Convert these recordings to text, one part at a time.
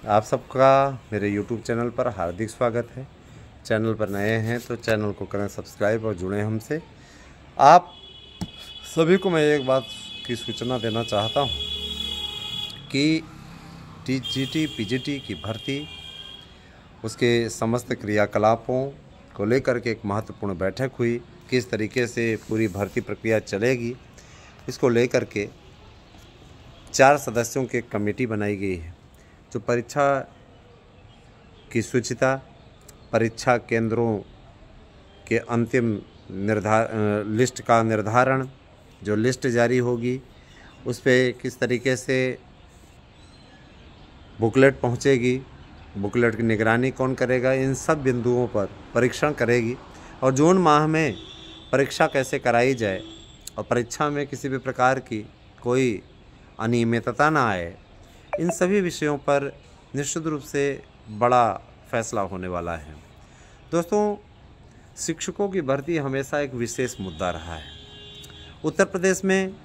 आप सबका मेरे YouTube चैनल पर हार्दिक स्वागत है। चैनल पर नए हैं तो चैनल को करें सब्सक्राइब और जुड़ें हमसे। आप सभी को मैं एक बात की सूचना देना चाहता हूं कि टीजीटी पीजीटी की भर्ती, उसके समस्त क्रियाकलापों को लेकर के एक महत्वपूर्ण बैठक हुई। किस तरीके से पूरी भर्ती प्रक्रिया चलेगी, इसको लेकर के 4 सदस्यों की एक कमेटी बनाई गई है जो परीक्षा की शुचिता, परीक्षा केंद्रों के अंतिम लिस्ट का निर्धारण, जो लिस्ट जारी होगी उस पर किस तरीके से बुकलेट पहुंचेगी, बुकलेट की निगरानी कौन करेगा, इन सब बिंदुओं पर परीक्षण करेगी। और जून माह में परीक्षा कैसे कराई जाए और परीक्षा में किसी भी प्रकार की कोई अनियमितता ना आए, इन सभी विषयों पर निश्चित रूप से बड़ा फैसला होने वाला है। दोस्तों, शिक्षकों की भर्ती हमेशा एक विशेष मुद्दा रहा है। उत्तर प्रदेश में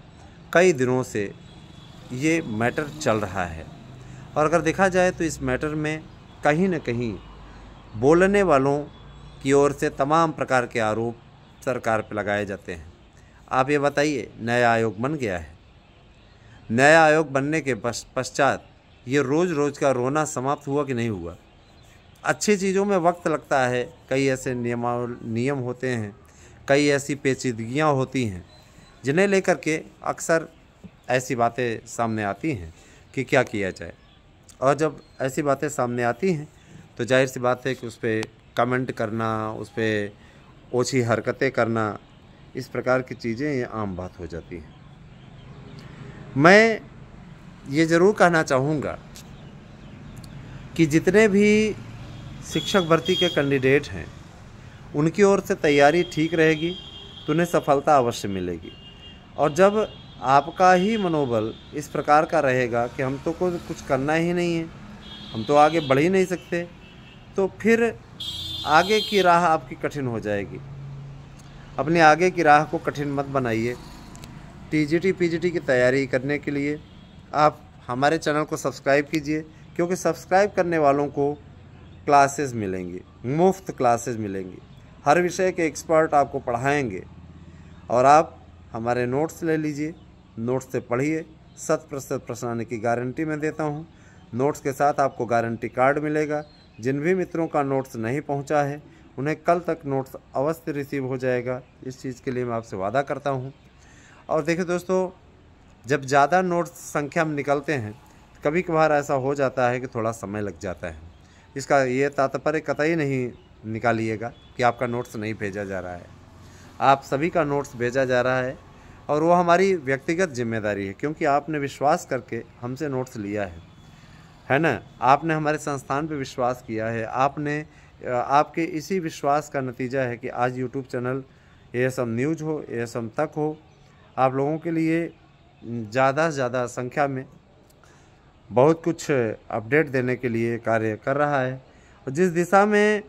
कई दिनों से ये मैटर चल रहा है और अगर देखा जाए तो इस मैटर में कहीं न कहीं बोलने वालों की ओर से तमाम प्रकार के आरोप सरकार पर लगाए जाते हैं। आप ये बताइए, नया आयोग बन गया है, नया आयोग बनने के पश्चात ये रोज़ का रोना समाप्त हुआ कि नहीं हुआ? अच्छी चीज़ों में वक्त लगता है, कई ऐसे नियम होते हैं, कई ऐसी पेचीदगियाँ होती हैं जिन्हें लेकर के अक्सर ऐसी बातें सामने आती हैं कि क्या किया जाए। और जब ऐसी बातें सामने आती हैं तो जाहिर सी बात है कि उस पर कमेंट करना, उस पर ओछी हरकतें करना, इस प्रकार की चीज़ें ये आम बात हो जाती हैं। मैं ये ज़रूर कहना चाहूँगा कि जितने भी शिक्षक भर्ती के कैंडिडेट हैं उनकी ओर से तैयारी ठीक रहेगी तो उन्हें सफलता अवश्य मिलेगी। और जब आपका ही मनोबल इस प्रकार का रहेगा कि हम तो कुछ करना ही नहीं है, हम तो आगे बढ़ ही नहीं सकते, तो फिर आगे की राह आपकी कठिन हो जाएगी। अपने आगे की राह को कठिन मत बनाइए। टीजीटी पीजीटी की तैयारी करने के लिए आप हमारे चैनल को सब्सक्राइब कीजिए, क्योंकि सब्सक्राइब करने वालों को क्लासेस मिलेंगी, मुफ्त क्लासेस मिलेंगी, हर विषय के एक्सपर्ट आपको पढ़ाएंगे और आप हमारे नोट्स ले लीजिए, नोट्स से पढ़िए। 100% प्रश्न आने की गारंटी मैं देता हूं। नोट्स के साथ आपको गारंटी कार्ड मिलेगा। जिन भी मित्रों का नोट्स नहीं पहुंचा है उन्हें कल तक नोट्स अवश्य रिसीव हो जाएगा। इस चीज़ के लिए मैं आपसे वादा करता हूं। और देखिए दोस्तों, जब ज़्यादा नोट्स संख्या में निकलते हैं कभी कभार ऐसा हो जाता है कि थोड़ा समय लग जाता है। इसका ये तात्पर्य कतई नहीं निकालिएगा कि आपका नोट्स नहीं भेजा जा रहा है। आप सभी का नोट्स भेजा जा रहा है और वो हमारी व्यक्तिगत जिम्मेदारी है, क्योंकि आपने विश्वास करके हमसे नोट्स लिया है ना। आपने हमारे संस्थान पे विश्वास किया है। आपके इसी विश्वास का नतीजा है कि आज यूट्यूब चैनल एएसएम न्यूज़ हो, एएसएम तक हो, आप लोगों के लिए ज़्यादा से ज़्यादा संख्या में बहुत कुछ अपडेट देने के लिए कार्य कर रहा है। और जिस दिशा में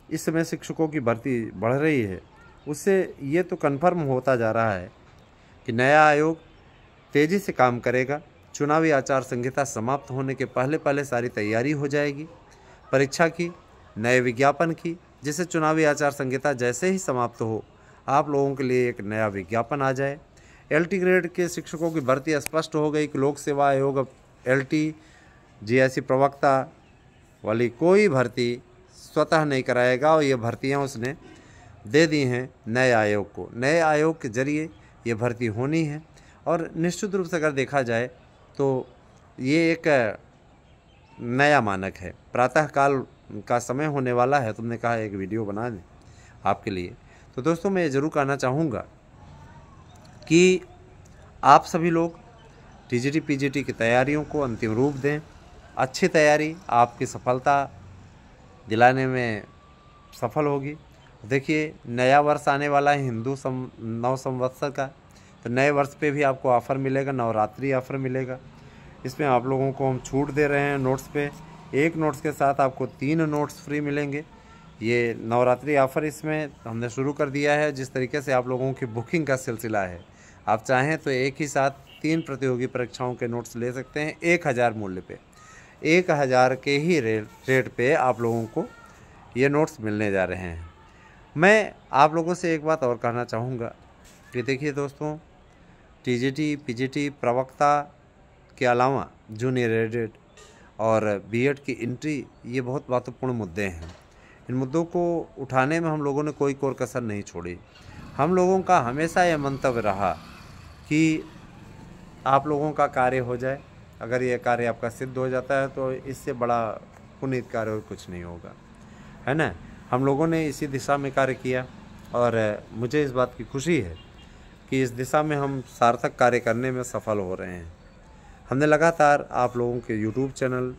इस समय शिक्षकों की भर्ती बढ़ रही है उससे ये तो कन्फर्म होता जा रहा है कि नया आयोग तेज़ी से काम करेगा। चुनावी आचार संहिता समाप्त होने के पहले सारी तैयारी हो जाएगी परीक्षा की, नए विज्ञापन की, जिससे चुनावी आचार संहिता जैसे ही समाप्त हो आप लोगों के लिए एक नया विज्ञापन आ जाए। एलटी ग्रेड के शिक्षकों की भर्ती स्पष्ट हो गई कि लोक सेवा आयोग अब एलटी जीएससी प्रवक्ता वाली कोई भर्ती स्वतः नहीं कराएगा और ये भर्तियां उसने दे दी हैं नए आयोग को। नए आयोग के जरिए ये भर्ती होनी है और निश्चित रूप से अगर देखा जाए तो ये एक नया मानक है। प्रातःकाल का समय होने वाला है, तुमने कहा एक वीडियो बना दें आपके लिए। तो दोस्तों, मैं ये ज़रूर कहना चाहूँगा कि आप सभी लोग टीजीटी पीजीटी की तैयारियों को अंतिम रूप दें। अच्छी तैयारी आपकी सफलता दिलाने में सफल होगी। देखिए, नया वर्ष आने वाला है हिंदू नव संवत्सर का, तो नए वर्ष पे भी आपको ऑफ़र मिलेगा, नवरात्रि ऑफ़र मिलेगा। इसमें आप लोगों को हम छूट दे रहे हैं नोट्स पे। एक नोट्स के साथ आपको 3 नोट्स फ्री मिलेंगे। ये नवरात्रि ऑफ़र इसमें हमने शुरू कर दिया है। जिस तरीके से आप लोगों की बुकिंग का सिलसिला है, आप चाहें तो एक ही साथ 3 प्रतियोगी परीक्षाओं के नोट्स ले सकते हैं 1000 मूल्य पे। 1000 के ही रेट पे आप लोगों को ये नोट्स मिलने जा रहे हैं। मैं आप लोगों से एक बात और कहना चाहूँगा कि देखिए दोस्तों, टीजीटी पीजीटी प्रवक्ता के अलावा जूनियर एडिट और बीएड की एंट्री, ये बहुत महत्वपूर्ण मुद्दे हैं। इन मुद्दों को उठाने में हम लोगों ने कोई कोर कसर नहीं छोड़ी। हम लोगों का हमेशा यह मंतव्य रहा कि आप लोगों का कार्य हो जाए। अगर यह कार्य आपका सिद्ध हो जाता है तो इससे बड़ा पुनीत कार्य और कुछ नहीं होगा, है ना। हम लोगों ने इसी दिशा में कार्य किया और मुझे इस बात की खुशी है कि इस दिशा में हम सार्थक कार्य करने में सफल हो रहे हैं। हमने लगातार आप लोगों के यूट्यूब चैनल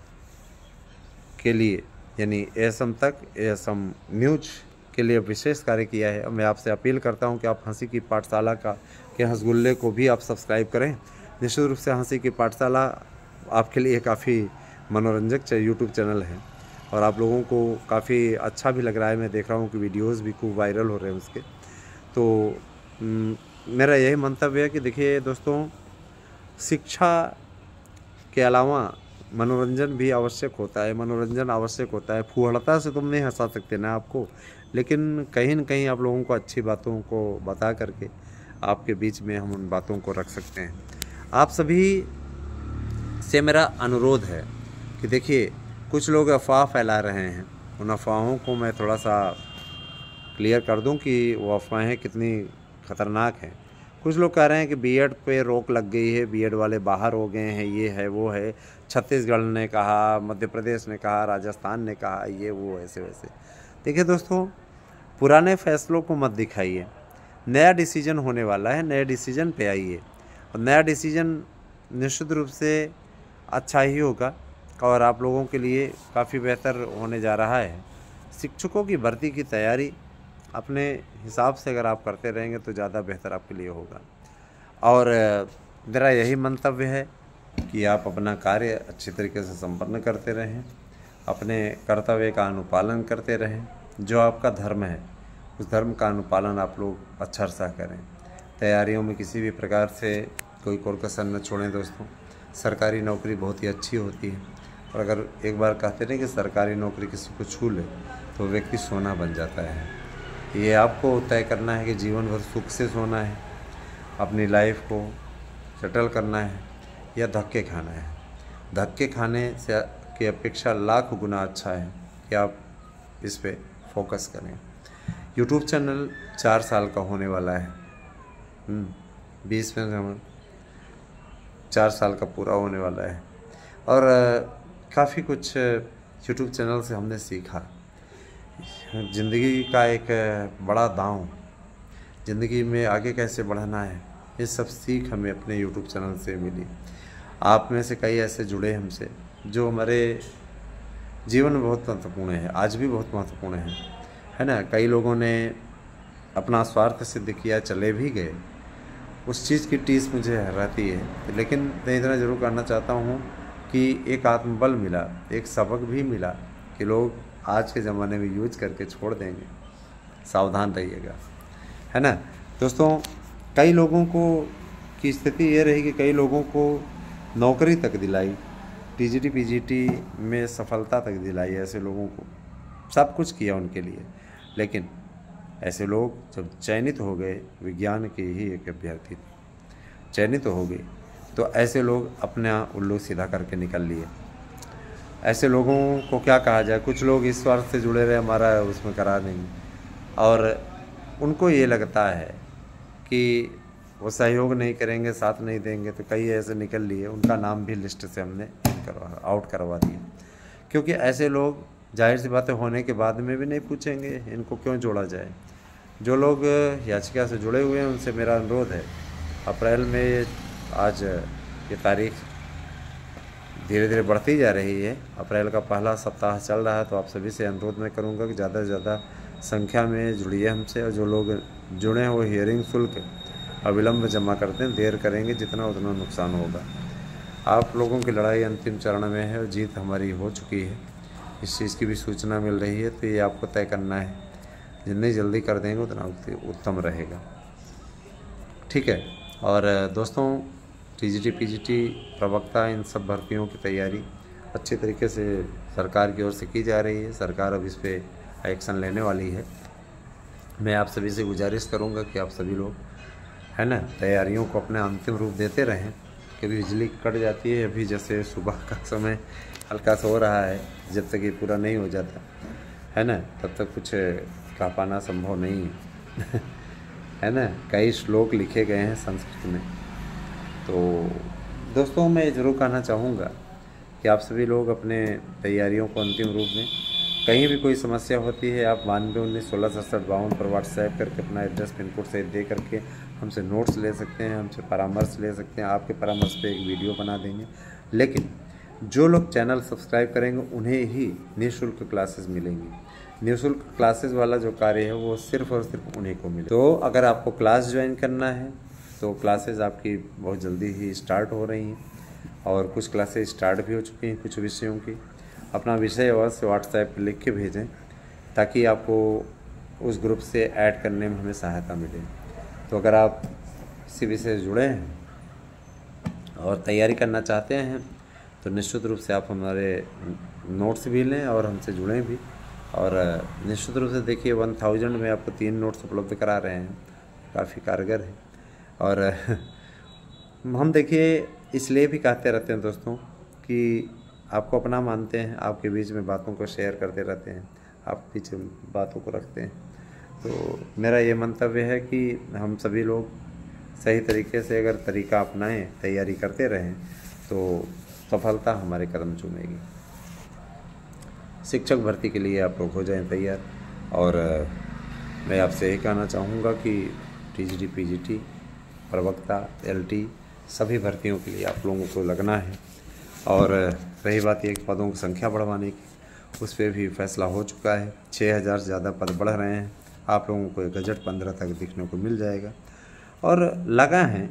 के लिए यानी एएसएम तक, एएसएम न्यूज के लिए विशेष कार्य किया है। मैं आपसे अपील करता हूं कि आप हंसी की पाठशाला के हंसगुल्ले को भी आप सब्सक्राइब करें। निश्चित रूप से हंसी की पाठशाला आपके लिए काफ़ी मनोरंजक यूट्यूब चैनल है और आप लोगों को काफ़ी अच्छा भी लग रहा है। मैं देख रहा हूँ कि वीडियोज़ भी खूब वायरल हो रहे हैं उसके। तो मेरा यही मंतव्य है कि देखिए दोस्तों, शिक्षा के अलावा मनोरंजन भी आवश्यक होता है। मनोरंजन आवश्यक होता है। फूहड़ता से तुम नहीं हंसा सकते ना आपको, लेकिन कहीं न कहीं आप लोगों को अच्छी बातों को बता करके आपके बीच में हम उन बातों को रख सकते हैं। आप सभी से मेरा अनुरोध है कि देखिए, कुछ लोग अफवाह फैला रहे हैं। उन अफवाहों को मैं थोड़ा सा क्लियर कर दूं कि वो अफवाहें कितनी ख़तरनाक हैं। कुछ लोग कह रहे हैं कि बीएड पे रोक लग गई है, बीएड वाले बाहर हो गए हैं, ये है वो है। छत्तीसगढ़ ने कहा, मध्य प्रदेश ने कहा, राजस्थान ने कहा, ये वो ऐसे वैसे। देखिए दोस्तों, पुराने फैसलों को मत दिखाइए। नया डिसीजन होने वाला है, नए डिसीजन पे आइए और नया डिसीजन निश्चित रूप से अच्छा ही होगा और आप लोगों के लिए काफ़ी बेहतर होने जा रहा है। शिक्षकों की भर्ती की तैयारी अपने हिसाब से अगर आप करते रहेंगे तो ज़्यादा बेहतर आपके लिए होगा। और मेरा यही मंतव्य है कि आप अपना कार्य अच्छी तरीके से संपन्न करते रहें, अपने कर्तव्य का अनुपालन करते रहें। जो आपका धर्म है उस धर्म का अनुपालन आप लोग अच्छा सा करें। तैयारियों में किसी भी प्रकार से कोई कोर कसर न छोड़ें दोस्तों। सरकारी नौकरी बहुत ही अच्छी होती है और अगर एक बार कहते नहीं कि सरकारी नौकरी किसी को छू ले तो व्यक्ति सोना बन जाता है। ये आपको तय करना है कि जीवन भर सुख से सोना है, अपनी लाइफ को सेटल करना है या धक्के खाना है। धक्के खाने से की अपेक्षा लाख गुना अच्छा है कि आप इस पे फोकस करें। यूट्यूब चैनल 4 साल का होने वाला है। 20 में हम 4 साल का पूरा होने वाला है और काफ़ी कुछ यूट्यूब चैनल से हमने सीखा। ज़िंदगी का एक बड़ा दांव, ज़िंदगी में आगे कैसे बढ़ना है, ये सब सीख हमें अपने यूट्यूब चैनल से मिली। आप में से कई ऐसे जुड़े हमसे जो हमारे जीवन में बहुत महत्वपूर्ण है, आज भी बहुत महत्वपूर्ण है ना। कई लोगों ने अपना स्वार्थ सिद्ध किया, चले भी गए, उस चीज़ की टीस मुझे रहती है। लेकिन मैं इतना ज़रूर करना चाहता हूँ कि एक आत्मबल मिला, एक सबक भी मिला कि लोग आज के ज़माने में यूज करके छोड़ देंगे। सावधान रहिएगा, है ना दोस्तों। कई लोगों को की स्थिति ये रही कि कई लोगों को नौकरी तक दिलाई, टीजीटी पीजीटी में सफलता तक दिलाई। ऐसे लोगों को सब कुछ किया उनके लिए, लेकिन ऐसे लोग जब चयनित हो गए, विज्ञान के ही एक अभ्यर्थी चयनित हो गए, तो ऐसे लोग अपना उल्लू सीधा करके निकल लिए। ऐसे लोगों को क्या कहा जाए, कुछ लोग इस स्वार्थ से जुड़े रहे हमारा उसमें करा देंगे और उनको ये लगता है कि वो सहयोग नहीं करेंगे, साथ नहीं देंगे, तो कई ऐसे निकल लिए। उनका नाम भी लिस्ट से हमने आउट करवा दिया, क्योंकि ऐसे लोग जाहिर सी बातें होने के बाद में भी नहीं पूछेंगे इनको क्यों जोड़ा जाए। जो लोग याचिका से जुड़े हुए हैं उनसे मेरा अनुरोध है, अप्रैल में आज ये तारीख धीरे धीरे बढ़ती जा रही है, अप्रैल का पहला सप्ताह चल रहा है, तो आप सभी से अनुरोध मैं करूंगा कि ज़्यादा से ज़्यादा संख्या में जुड़िए हमसे। और जो लोग जुड़े हैं वो हियरिंग शुल्क अविलंब जमा करते हैं, देर करेंगे जितना उतना नुकसान होगा। आप लोगों की लड़ाई अंतिम चरण में है और जीत हमारी हो चुकी है, इस चीज़ की भी सूचना मिल रही है। तो ये आपको तय करना है, जितनी जल्दी कर देंगे उतना उत्तम रहेगा, ठीक है। और दोस्तों, टीजीटी पीजीटी प्रवक्ता इन सब भर्तियों की तैयारी अच्छी तरीके से सरकार की ओर से की जा रही है। सरकार अब इस पर एक्शन लेने वाली है। मैं आप सभी से गुजारिश करूंगा कि आप सभी लोग है ना तैयारियों को अपने अंतिम रूप देते रहें। कभी बिजली कट जाती है, अभी जैसे सुबह का समय हल्का सा हो रहा है, जब तक ये पूरा नहीं हो जाता है ना तब तक कुछ कह पाना संभव नहीं है है ना। कई श्लोक लिखे गए हैं संस्कृत में। तो दोस्तों मैं ज़रूर कहना चाहूँगा कि आप सभी लोग अपने तैयारियों को अंतिम रूप में, कहीं भी कोई समस्या होती है आप 9219166752 पर व्हाट्सएप करके अपना एड्रेस पिन कोड सहित दे करके हमसे नोट्स ले सकते हैं, हमसे परामर्श ले सकते हैं। आपके परामर्श पे एक वीडियो बना देंगे। लेकिन जो लोग चैनल सब्सक्राइब करेंगे उन्हें ही निःशुल्क क्लासेस मिलेंगी। निःशुल्क क्लासेस वाला जो कार्य है वो सिर्फ और सिर्फ उन्हीं को मिले। तो अगर आपको क्लास ज्वाइन करना है तो क्लासेस आपकी बहुत जल्दी ही स्टार्ट हो रही हैं और कुछ क्लासेस स्टार्ट भी हो चुकी हैं कुछ विषयों की। अपना विषय अवश्य व्हाट्सएप पर लिख के भेजें ताकि आपको उस ग्रुप से ऐड करने में हमें सहायता मिले। तो अगर आप किसी विषय से जुड़े हैं और तैयारी करना चाहते हैं तो निश्चित रूप से आप हमारे नोट्स भी लें और हमसे जुड़ें भी। और निश्चित रूप से देखिए 1000 में आपको 3 नोट्स उपलब्ध करा रहे हैं, काफ़ी कारगर है। और हम देखिए इसलिए भी कहते रहते हैं दोस्तों कि आपको अपना मानते हैं, आपके बीच में बातों को शेयर करते रहते हैं, आप पीछे बातों को रखते हैं। तो मेरा ये मंतव्य है कि हम सभी लोग सही तरीके से अगर तरीका अपनाएं, तैयारी करते रहें तो सफलता हमारे कदम चूमेगी। शिक्षक भर्ती के लिए आप लोग हो जाएं तैयार। और मैं आपसे यही कहना चाहूँगा कि टीजीटी, पीजीटी, प्रवक्ता, एलटी सभी भर्तियों के लिए आप लोगों को लगना है। और रही बात ये पदों की संख्या बढ़वाने की, उस पर भी फैसला हो चुका है। 6000 से ज़्यादा पद बढ़ रहे हैं। आप लोगों को गजट 15 तक दिखने को मिल जाएगा। और लगा है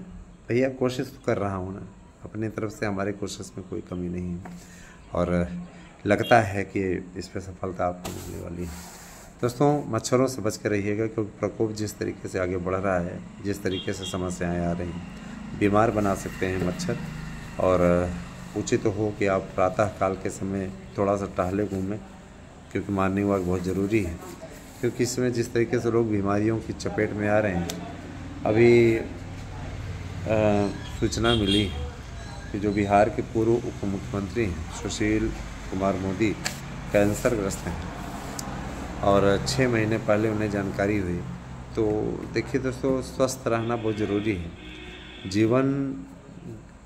भैया, कोशिश तो कर रहा हूँ ना, अपनी तरफ से हमारी कोशिश में कोई कमी नहीं है और लगता है कि इस पर सफलता आपको मिलने वाली है। दोस्तों मच्छरों से बच कर रहिएगा क्योंकि प्रकोप जिस तरीके से आगे बढ़ रहा है, जिस तरीके से समस्याएं आ रही हैं, बीमार बना सकते हैं मच्छर। और उचित हो कि आप प्रातः काल के समय थोड़ा सा टहले घूमें क्योंकि मॉर्निंग वॉक बहुत ज़रूरी है। क्योंकि इसमें जिस तरीके से लोग बीमारियों की चपेट में आ रहे हैं, अभी सूचना मिली कि जो बिहार के पूर्व उप मुख्यमंत्री हैं सुशील कुमार मोदी कैंसर ग्रस्त हैं और 6 महीने पहले उन्हें जानकारी हुई। तो देखिए दोस्तों, स्वस्थ रहना बहुत ज़रूरी है। जीवन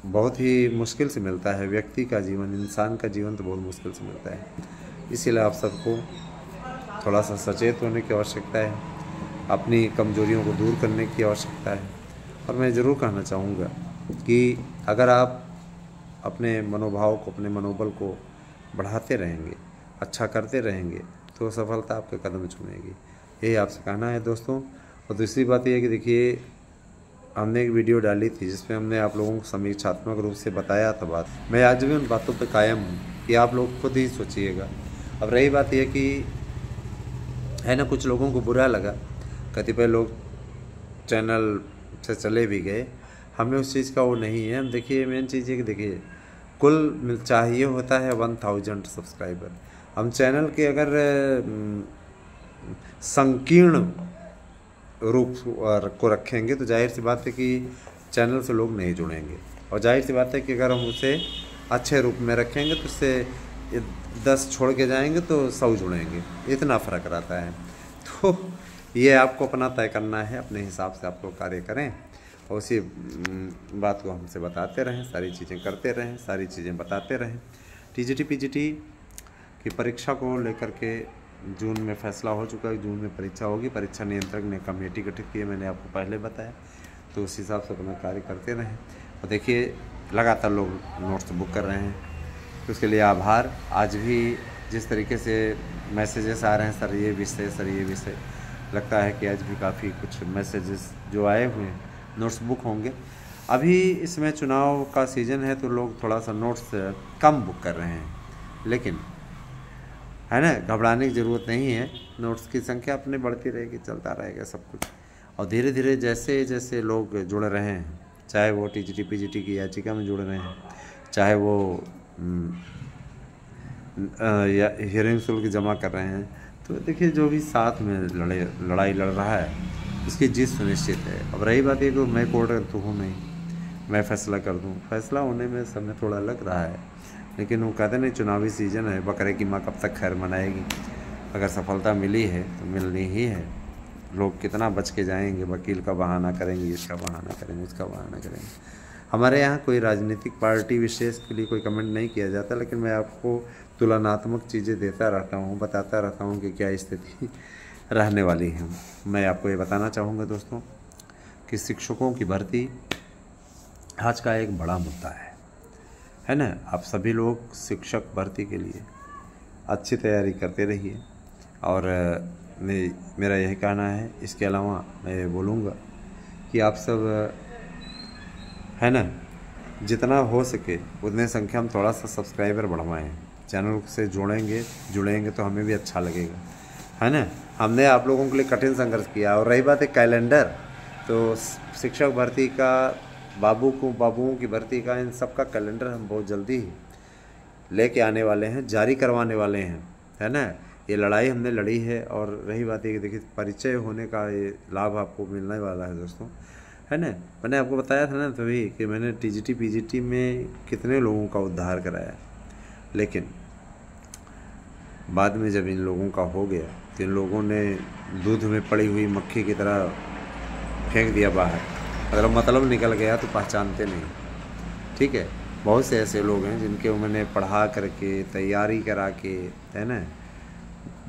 बहुत ही मुश्किल से मिलता है, व्यक्ति का जीवन, इंसान का जीवन तो बहुत मुश्किल से मिलता है। इसीलिए आप सबको थोड़ा सा सचेत होने की आवश्यकता है, अपनी कमजोरियों को दूर करने की आवश्यकता है। और मैं ज़रूर कहना चाहूँगा कि अगर आप अपने मनोभाव को, अपने मनोबल को बढ़ाते रहेंगे, अच्छा करते रहेंगे तो सफलता आपके कदम चूमेगी। यही आपसे कहना है दोस्तों। और दूसरी बात यह है कि देखिए, हमने एक वीडियो डाली थी जिसमें हमने आप लोगों को समीक्षात्मक रूप से बताया था बात। मैं आज भी उन बातों पर कायम हूँ कि आप लोग खुद ही सोचिएगा। अब रही बात यह कि है ना, कुछ लोगों को बुरा लगा, कतिपय लोग चैनल से चले भी गए। हमें उस चीज़ का वो नहीं है। हम देखिए, मेन चीज़ है कि देखिए, कुल चाहिए होता है 1000 सब्सक्राइबर। हम चैनल के अगर संकीर्ण रूप को रखेंगे तो जाहिर सी बात है कि चैनल से लोग नहीं जुड़ेंगे। और जाहिर सी बात है कि अगर हम उसे अच्छे रूप में रखेंगे तो उससे 10 छोड़ के जाएंगे तो 100 जुड़ेंगे, इतना फ़र्क रहता है। तो ये आपको अपना तय करना है, अपने हिसाब से आप लोग कार्य करें और उसी बात को हमसे बताते रहें, सारी चीज़ें करते रहें, सारी चीज़ें बताते रहें। टीजीटी पीजीटी की परीक्षा को लेकर के जून में फैसला हो चुका है, जून में परीक्षा होगी। परीक्षा नियंत्रक ने कमेटी गठित की है, मैंने आपको पहले बताया। तो उस हिसाब से अपना कार्य करते रहें। और देखिए, लगातार लोग नोट्स बुक कर रहे हैं, तो उसके लिए आभार। आज भी जिस तरीके से मैसेजेस आ रहे हैं, सर ये विषय, सर ये विषय, लगता है कि आज भी काफ़ी कुछ मैसेजेस जो आए हुए हैं, नोट्स बुक होंगे। अभी इसमें चुनाव का सीज़न है तो लोग थोड़ा सा नोट्स कम बुक कर रहे हैं, लेकिन है ना, घबराने की ज़रूरत नहीं है। नोट्स की संख्या अपने बढ़ती रहेगी, चलता रहेगा सब कुछ। और धीरे धीरे जैसे जैसे लोग जुड़ रहे हैं, चाहे वो टीजीटी पीजीटी की याचिका में जुड़ रहे हैं, चाहे वो या हियरिंग शुल्क जमा कर रहे हैं, तो देखिए जो भी साथ में लड़ाई लड़ रहा है उसकी जीत सुनिश्चित है। अब रही बात ये कि मैं कोर्ट तो हूँ नहीं, मैं फैसला कर दूँ, फैसला होने में समय थोड़ा लग रहा है, लेकिन वो कहते नहीं चुनावी सीजन है, बकरे की माँ कब तक खैर मनाएगी। अगर सफलता मिली है तो मिलनी ही है। लोग कितना बच के जाएंगे, वकील का बहाना करेंगे, इसका बहाना करेंगे, उसका बहाना करेंगे। हमारे यहाँ कोई राजनीतिक पार्टी विशेष के लिए कोई कमेंट नहीं किया जाता, लेकिन मैं आपको तुलनात्मक चीज़ें देता रहता हूँ, बताता रहता हूँ कि क्या स्थिति रहने वाली है। मैं आपको ये बताना चाहूँगा दोस्तों कि शिक्षकों की भर्ती आज का एक बड़ा मुद्दा है ना। आप सभी लोग शिक्षक भर्ती के लिए अच्छी तैयारी करते रहिए, और मेरा यही कहना है। इसके अलावा मैं ये बोलूँगा कि आप सब है ना, जितना हो सके उतने संख्या में थोड़ा सा सब्सक्राइबर बढ़वाएं, चैनल से जुड़ेंगे तो हमें भी अच्छा लगेगा, है ना। हमने आप लोगों के लिए कठिन संघर्ष किया। और रही बात है कैलेंडर, तो शिक्षक भर्ती का, बाबुओं की भर्ती का, इन सब का कैलेंडर हम बहुत जल्दी ही लेके आने वाले हैं, जारी करवाने वाले हैं, है ना। ये लड़ाई हमने लड़ी है। और रही बात है कि देखिए परिचय होने का ये लाभ आपको मिलने वाला है दोस्तों, है ना। मैंने आपको बताया था ना तभी कि मैंने टीजीटी पीजीटी में कितने लोगों का उद्धार कराया, लेकिन बाद में जब इन लोगों का हो गया तो इन लोगों ने दूध में पड़ी हुई मक्खी की तरह फेंक दिया बाहर। अगर मतलब निकल गया तो पहचानते नहीं, ठीक है। बहुत से ऐसे लोग हैं जिनके मैंने पढ़ा करके, तैयारी करा के, है ना,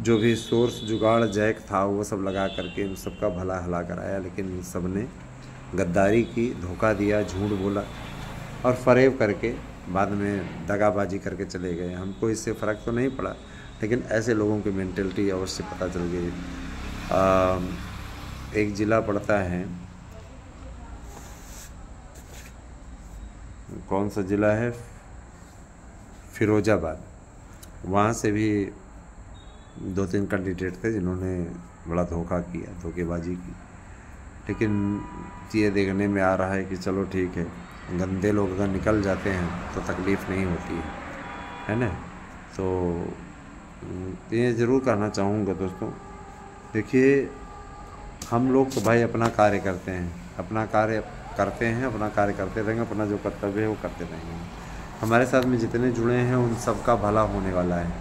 जो भी सोर्स जुगाड़ जैक था वो सब लगा करके इन सब का भला हला कराया, लेकिन इन सब ने गद्दारी की, धोखा दिया, झूठ बोला और फरेब करके बाद में दगाबाजी करके चले गए। हमको इससे फ़र्क तो नहीं पड़ा, लेकिन ऐसे लोगों की मेंटलिटी अवश्य पता चल गई। एक ज़िला पड़ता है, कौन सा ज़िला है, फिरोजाबाद। वहाँ से भी 2-3 कैंडिडेट थे जिन्होंने बड़ा धोखा किया, धोखेबाजी की। लेकिन ये देखने में आ रहा है कि चलो ठीक है, गंदे लोग अगर निकल जाते हैं तो तकलीफ़ नहीं होती है ना। तो ये ज़रूर कहना चाहूँगा दोस्तों, देखिए हम लोग तो भाई अपना कार्य करते हैं, अपना कार्य करते रहेंगे, अपना जो कर्तव्य है वो करते रहेंगे। हमारे साथ में जितने जुड़े हैं उन सब का भला होने वाला है,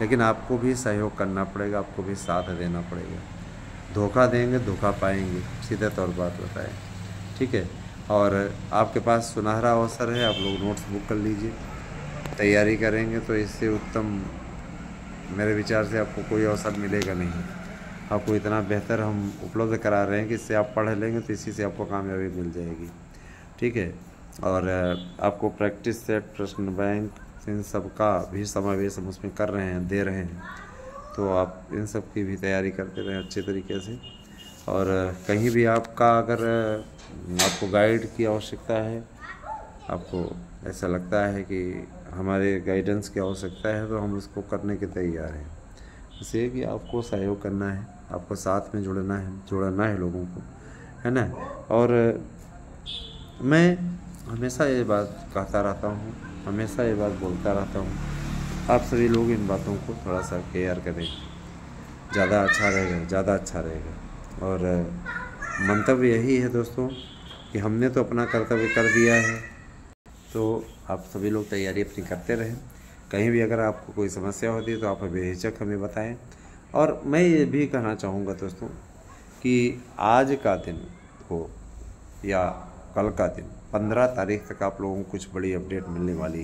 लेकिन आपको भी सहयोग करना पड़ेगा, आपको भी साथ देना पड़ेगा। धोखा देंगे धोखा पाएंगे, सीधे तौर बात बताएं, ठीक है। और आपके पास सुनहरा अवसर है, आप लोग नोट्स बुक कर लीजिए, तैयारी करेंगे तो इससे उत्तम मेरे विचार से आपको कोई अवसर मिलेगा नहीं। आपको इतना बेहतर हम उपलब्ध करा रहे हैं कि इससे आप पढ़ लेंगे तो इसी से आपको कामयाबी मिल जाएगी, ठीक है। और आपको प्रैक्टिस सेट, प्रश्न बैंक, इन सब का भी समावेश हम उसमें कर रहे हैं, दे रहे हैं, तो आप इन सब की भी तैयारी करते रहें अच्छे तरीके से। और कहीं भी आपका अगर आपको गाइड की आवश्यकता है, आपको ऐसा लगता है कि हमारे गाइडेंस की आवश्यकता है, तो हम उसको करने के तैयार हैं। इसलिए कि आपको सहयोग करना है, आपको साथ में जोड़ना है लोगों को, है ना। और मैं हमेशा ये बात कहता रहता हूँ, हमेशा ये बात बोलता रहता हूँ, आप सभी लोग इन बातों को थोड़ा सा केयर करें, ज़्यादा अच्छा रहेगा। और मंतव्य यही है दोस्तों कि हमने तो अपना कर्तव्य कर दिया है, तो आप सभी लोग तैयारी अपनी करते रहें। कहीं भी अगर आपको कोई समस्या होती है तो आप बेहिचक हमें बताएं। और मैं ये भी कहना चाहूँगा दोस्तों कि आज का दिन हो या कल का दिन, 15 तारीख तक आप लोगों को कुछ बड़ी अपडेट मिलने वाली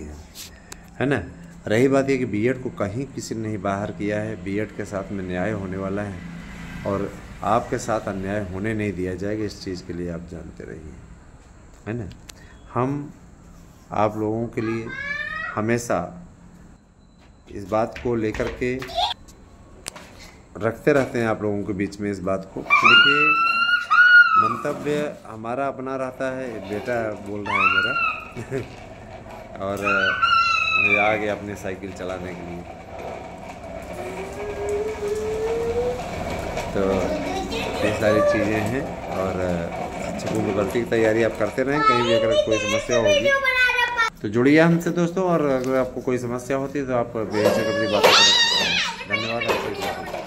है ना। रही बात ये कि बीएड को कहीं किसी ने नहीं बाहर किया है, बीएड के साथ में न्याय होने वाला है और आपके साथ अन्याय होने नहीं दिया जाएगा, इस चीज़ के लिए आप जानते रहिए, है ना। हम आप लोगों के लिए हमेशा इस बात को लेकर के रखते रहते हैं, आप लोगों के बीच में इस बात को। देखिए मंतव्य हमारा अपना रहता है, बेटा बोल रहा है मेरा और मैं आ गया अपनी साइकिल चलाने के लिए। तो ये सारी चीज़ें हैं और शिक्षकों की भर्ती की तैयारी आप करते रहें। कहीं भी अगर कोई समस्या होगी तो जुड़िए हमसे दोस्तों, और अगर आपको कोई समस्या होती है तो आप बेहिचक अपनी बातों को रख सकते हैं। धन्यवाद आपका।